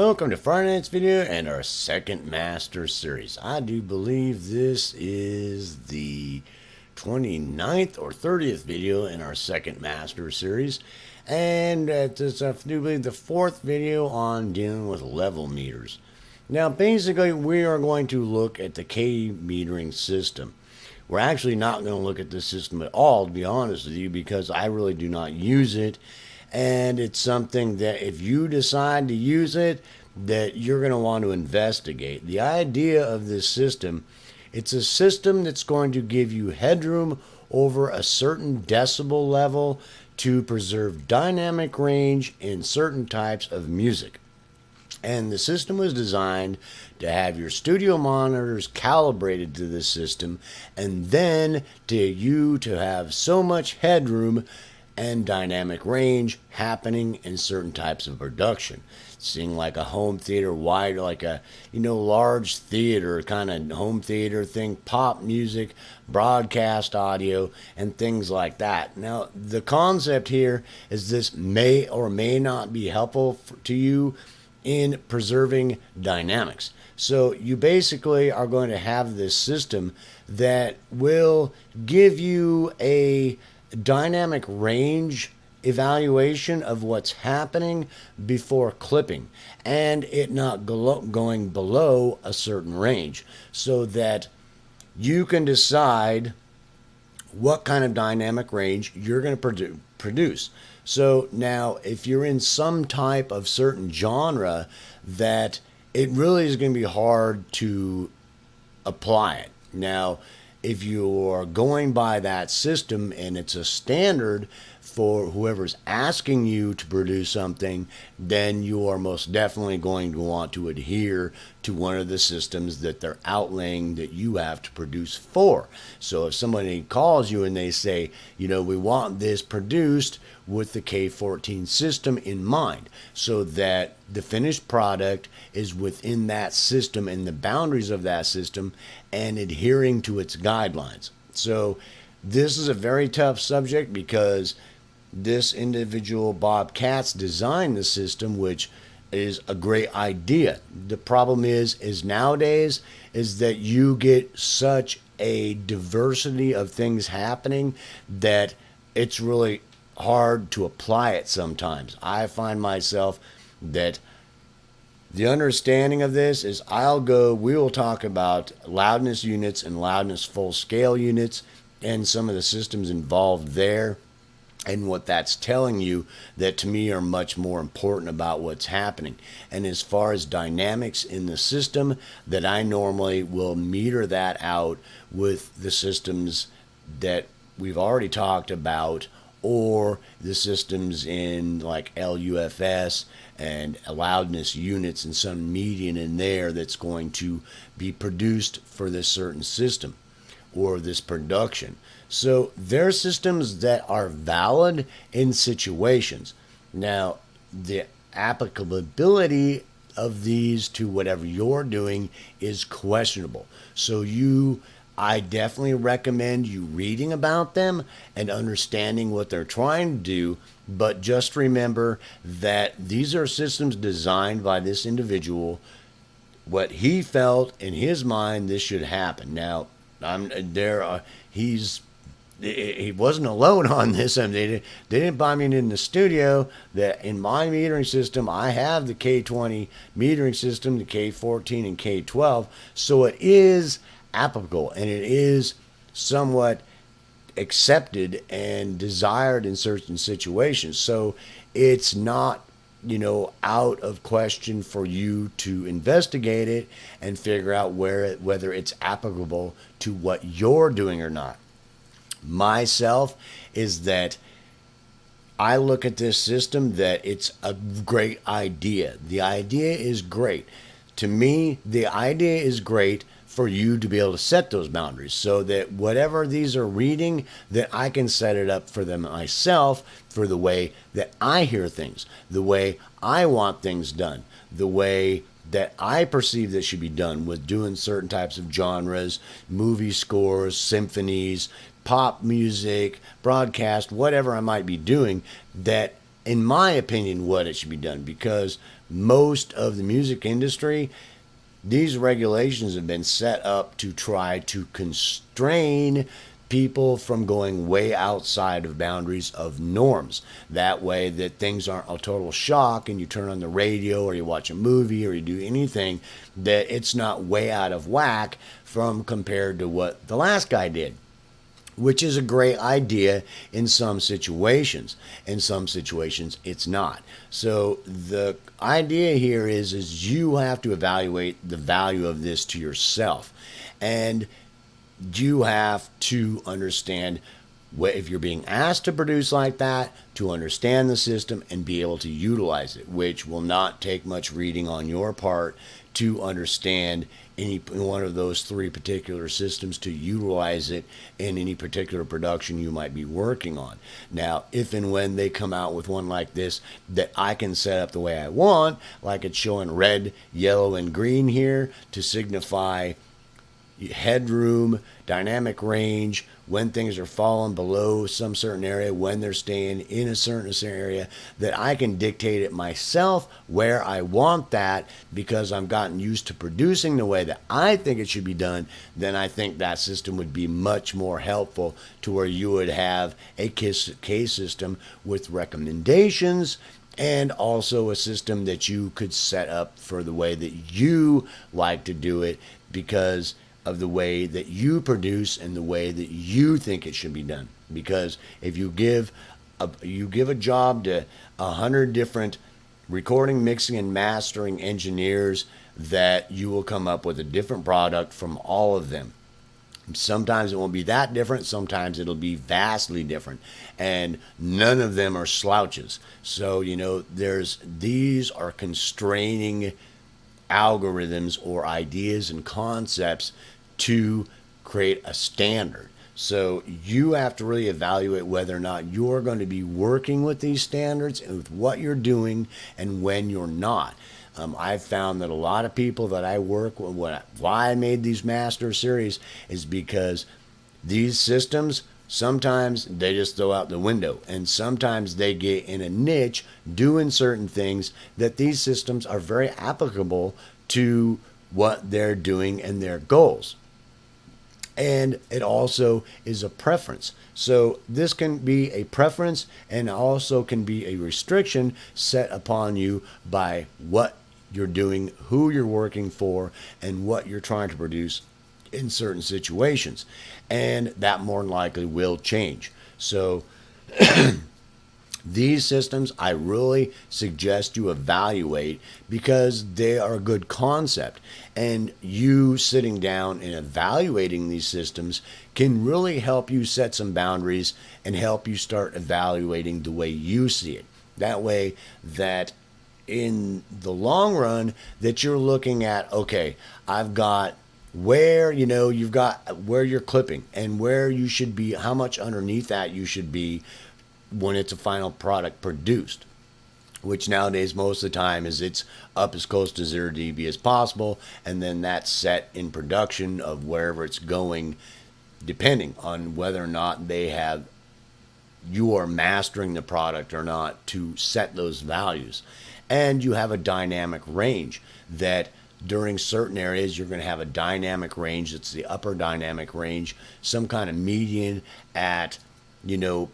Welcome to Friday night's video and our second master series. I do believe this is the 29th or 30th video in our second master series. And this, I do believe, the fourth video on dealing with level meters. Now, basically, we are going to look at the K metering system. We're actually not going to look at this system at all, to be honest with you, because I really do not use it. And it's something that if you decide to use it, that you're going to want to investigate. The idea of this system, it's a system that's going to give you headroom over a certain decibel level to preserve dynamic range in certain types of music. And the system was designed to have your studio monitors calibrated to this system, and then to have so much headroom and dynamic range happening in certain types of production. Seeing like a home theater wide, like a large theater kind of home theater thing, pop music, broadcast audio, and things like that. Now, the concept here is this may or may not be helpful to you in preserving dynamics. So you basically are going to have this system that will give you a dynamic range evaluation of what's happening before clipping, and it not going below a certain range, so that you can decide what kind of dynamic range you're going to produce. So now, if you're in some type of certain genre, that it really is going to be hard to apply it. Now, if you're going by that system and it's a standard for whoever's asking you to produce something, then you are most definitely going to want to adhere to one of the systems that they're outlaying that you have to produce for. So if somebody calls you and they say, we want this produced with the K14 system in mind, so that the finished product is within that system and the boundaries of that system and adhering to its guidelines. So this is a very tough subject because this individual, Bob Katz, designed the system, which is a great idea. The problem is nowadays is that you get such a diversity of things happening that it's really hard to apply it sometimes. I find myself that the understanding of this is we will talk about loudness units and loudness full scale units and some of the systems involved there, and what that's telling you that to me are much more important about what's happening. And as far as dynamics in the system, that I normally will meter that out with the systems that we've already talked about, or the systems in like LUFS and loudness units and some median in there that's going to be produced for this certain system or this production. So there are systems that are valid in situations. Now, the applicability of these to whatever you're doing is questionable. So I definitely recommend you reading about them and understanding what they're trying to do. But just remember that these are systems designed by this individual, what he felt in his mind this should happen. Now, he wasn't alone on this. I mean, they didn't buy me in the studio. That in my metering system, I have the K20 metering system, the K14 and K12, so it is applicable and it is somewhat accepted and desired in certain situations. So it's not out of question for you to investigate it and figure out whether it's applicable to what you're doing or not. Myself is that I look at this system that it's a great idea. The idea is great. To me, the idea is great for you to be able to set those boundaries so that whatever these are reading, that I can set it up for them myself for the way that I hear things, the way I want things done, the way that I perceive that should be done with doing certain types of genres, movie scores, symphonies, pop music, broadcast, whatever I might be doing, that in my opinion what it should be done. Because most of the music industry, these regulations have been set up to try to constrain people from going way outside of boundaries of norms. That way that things aren't a total shock and you turn on the radio or you watch a movie or you do anything, that it's not way out of whack from compared to what the last guy did, which is a great idea in some situations. In some situations, it's not. So the idea here is you have to evaluate the value of this to yourself, and you have to understand if you're being asked to produce like that, to understand the system and be able to utilize it, which will not take much reading on your part to understand any one of those three particular systems, to utilize it in any particular production you might be working on. Now, if and when they come out with one like this that I can set up the way I want, like it's showing red, yellow, and green here to signify headroom, dynamic range, when things are falling below some certain area, when they're staying in a certain area, that I can dictate it myself where I want that, because I've gotten used to producing the way that I think it should be done, then I think that system would be much more helpful, to where you would have a case system with recommendations, and also a system that you could set up for the way that you like to do it, because of the way that you produce and the way that you think it should be done. Because if you give a job to 100 different recording, mixing, and mastering engineers, that you will come up with a different product from all of them. Sometimes it won't be that different, sometimes it'll be vastly different, and none of them are slouches. So these are constraining algorithms or ideas and concepts to create a standard. So you have to really evaluate whether or not you're going to be working with these standards and with what you're doing, and when you're not. I've found that a lot of people that I work with, why I made these master series, is because these systems, sometimes they just throw out the window, and sometimes they get in a niche doing certain things that these systems are very applicable to what they're doing and their goals. And it also is a preference. So this can be a preference, and also can be a restriction set upon you by what you're doing, who you're working for, and what you're trying to produce in certain situations. And that more than likely will change. So these systems I really suggest you evaluate, because they are a good concept, and you sitting down and evaluating these systems can really help you set some boundaries and help you start evaluating the way you see it. That way that in the long run, that you're looking at, okay, I've got where, you've got where you're clipping and where you should be, how much underneath that you should be when it's a final product produced, which nowadays most of the time is it's up as close to 0 dB as possible, and then that's set in production of wherever it's going, depending on whether or not you are mastering the product or not, to set those values. And you have a dynamic range, that during certain areas you're going to have a dynamic range. It's the upper dynamic range, some kind of median at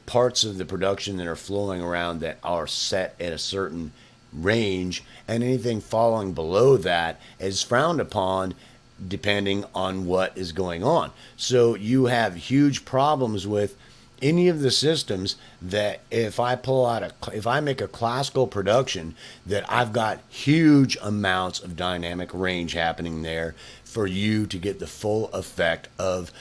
parts of the production that are flowing around that are set at a certain range, and anything falling below that is frowned upon, depending on what is going on. So you have huge problems with any of the systems that if I make a classical production, that I've got huge amounts of dynamic range happening there for you to get the full effect of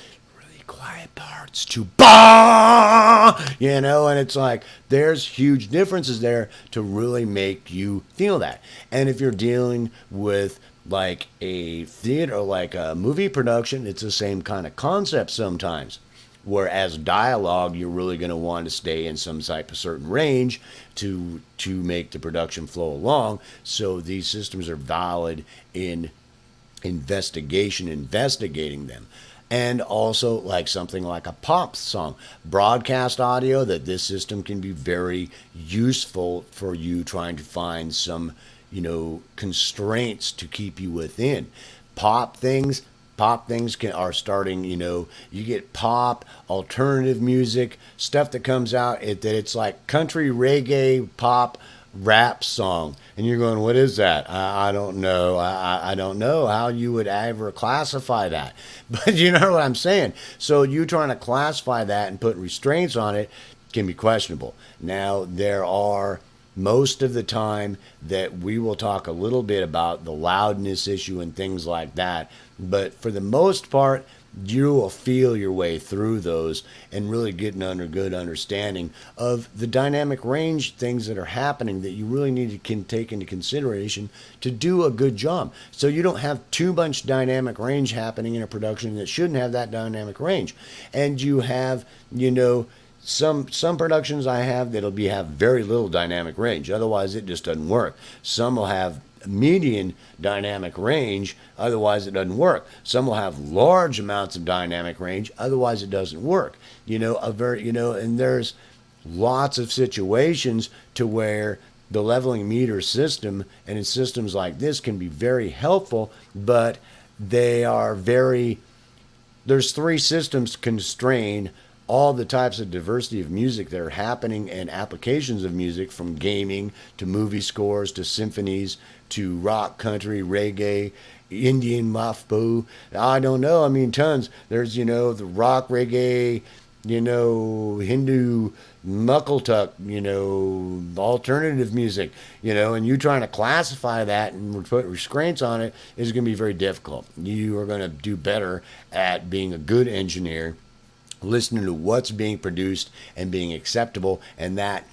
quiet parts to bah, and it's like there's huge differences there to really make you feel that. And if you're dealing with like a theater, like a movie production, it's the same kind of concept sometimes. Whereas dialogue, you're really going to want to stay in some type of certain range to make the production flow along. So these systems are valid in investigating them. And also like something like a pop song, broadcast audio, that this system can be very useful for you trying to find some, constraints to keep you within. Pop things, are starting, you get pop, alternative music, stuff that comes out, that it's like country, reggae, pop, rap song. And you're going, what is that? I don't know. I don't know how you would ever classify that. But you know what I'm saying? So you trying to classify that and put restraints on it can be questionable. Now, there are most of the time that we will talk a little bit about the loudness issue and things like that. But for the most part, you will feel your way through those and really get an good understanding of the dynamic range things that are happening that you really need to take into consideration to do a good job. So you don't have too much dynamic range happening in a production that shouldn't have that dynamic range. And you have, some productions I have that'll have very little dynamic range. Otherwise, it just doesn't work. Some will have median dynamic range. Otherwise, it doesn't work. Some will have large amounts of dynamic range. Otherwise, it doesn't work. And there's lots of situations to where the leveling meter system and in systems like this can be very helpful, but there's 3 systems to constrain all the types of diversity of music that are happening and applications of music, from gaming to movie scores to symphonies to rock, country, reggae, Indian mafbo. I don't know. I mean, tons. There's, the rock, reggae, Hindu muckletuck, alternative music, and you trying to classify that and put restraints on it is going to be very difficult. You are going to do better at being a good engineer, listening to what's being produced and being acceptable, and that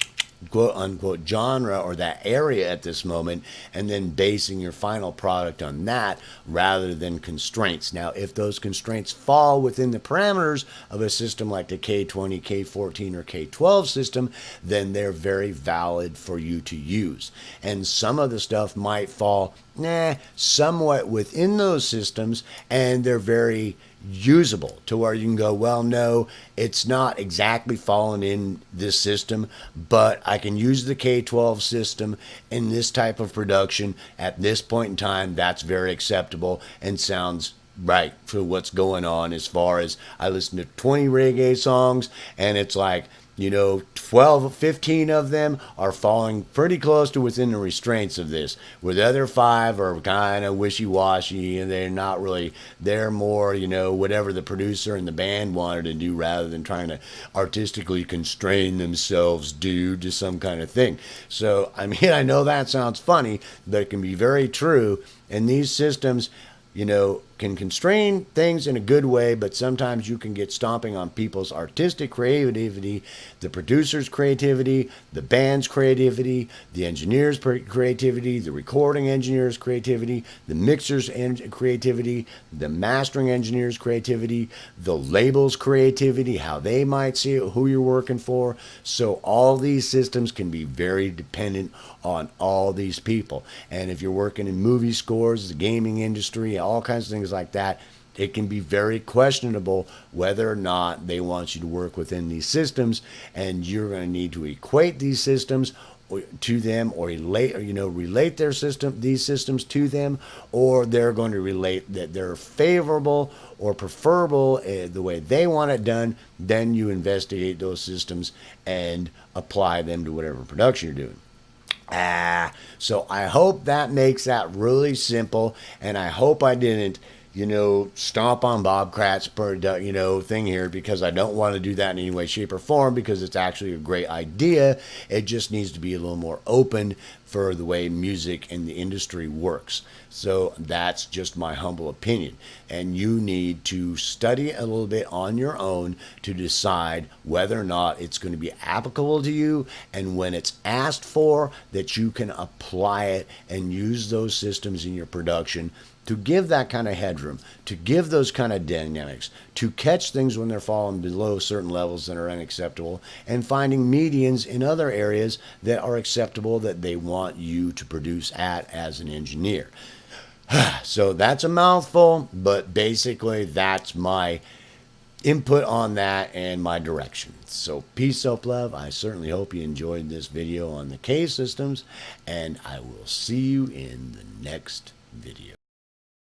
quote unquote genre or that area at this moment, and then basing your final product on that rather than constraints. Now, if those constraints fall within the parameters of a system like the K20, K14, or K12 system, then they're very valid for you to use. And some of the stuff might fall somewhat within those systems, and they're very usable to where you can go, well, no, it's not exactly falling in this system, but I can use the K12 system in this type of production at this point in time. That's very acceptable and sounds right for what's going on. As far as I listen to 20 reggae songs, and it's like, 12, 15 of them are falling pretty close to within the restraints of this, where the other 5 are kind of wishy-washy, and they're more, whatever the producer and the band wanted to do, rather than trying to artistically constrain themselves due to some kind of thing. So, I mean, I know that sounds funny, but it can be very true. And these systems, can constrain things in a good way, but sometimes you can get stomping on people's artistic creativity, the producer's creativity, the band's creativity, the engineer's creativity, the recording engineer's creativity, the mixer's creativity, the mastering engineer's creativity, the label's creativity, how they might see it, who you're working for. So all these systems can be very dependent on all these people. And if you're working in movie scores, the gaming industry, all kinds of things like that, it can be very questionable whether or not they want you to work within these systems, and you're going to need to equate these systems to them, or relate these systems to them, or they're going to relate that they're favorable or preferable the way they want it done. Then you investigate those systems and apply them to whatever production you're doing. So I hope that makes that really simple, and I hope I didn't, stomp on Bob Kratz per, thing here, because I don't want to do that in any way, shape, or form, because it's actually a great idea. It just needs to be a little more open for the way music in the industry works. So that's just my humble opinion. And you need to study a little bit on your own to decide whether or not it's going to be applicable to you, and when it's asked for, that you can apply it and use those systems in your production to give that kind of headroom, to give those kind of dynamics, to catch things when they're falling below certain levels that are unacceptable, and finding medians in other areas that are acceptable, that they want you to produce at as an engineer. So that's a mouthful, but basically that's my input on that and my direction. So peace, self-love. I certainly hope you enjoyed this video on the K systems, and I will see you in the next video.